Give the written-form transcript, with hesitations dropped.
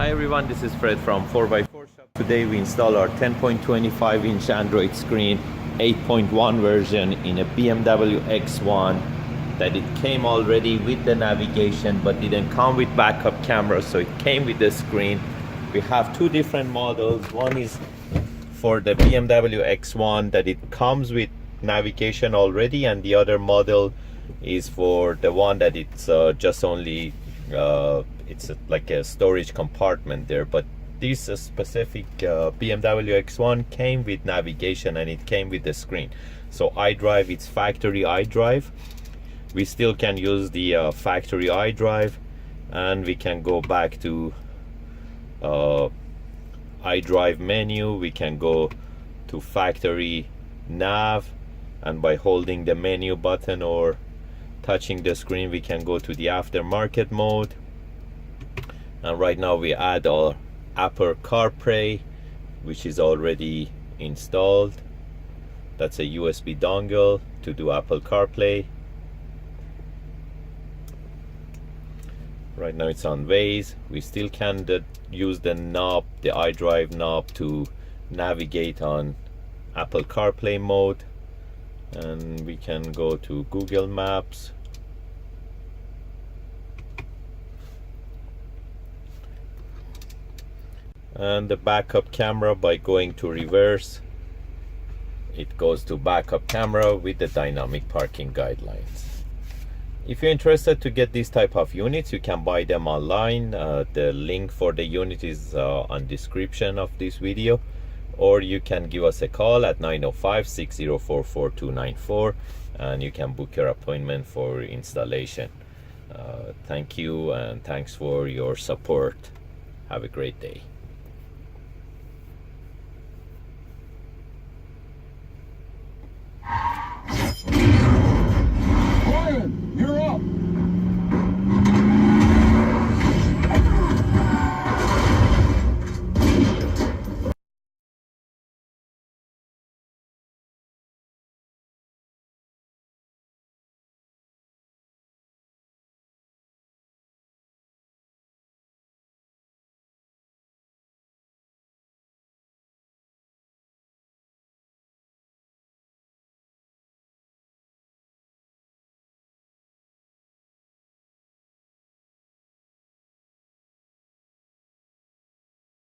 Hi everyone, this is Fred from 4x4 Shop. Today we install our 10.25 inch Android screen 8.1 version in a BMW X1 that it came already with the navigation but didn't come with backup camera, so it came with the screen. We have two different models. One is for the BMW X1 that it comes with navigation already, and the other model is for the one that it's just only it's like a storage compartment there. But this specific BMW X1 came with navigation and it came with the screen. So iDrive, it's factory iDrive. We still can use the factory iDrive, and we can go back to iDrive menu. We can go to factory nav, and by holding the menu button or touching the screen we can go to the aftermarket mode. And right now we add our Apple CarPlay, which is already installed. That's a USB dongle to do Apple CarPlay. Right now it's on Waze. We still can use the knob, the iDrive knob, to navigate on Apple CarPlay mode. And we can go to Google Maps. And the backup camera, by going to reverse, it goes to backup camera with the dynamic parking guidelines. If you're interested to get this type of units, you can buy them online. The link for the unit is on description of this video, or you can give us a call at 905-604-4294 and you can book your appointment for installation. Thank you, and thanks for your support. Have a great day.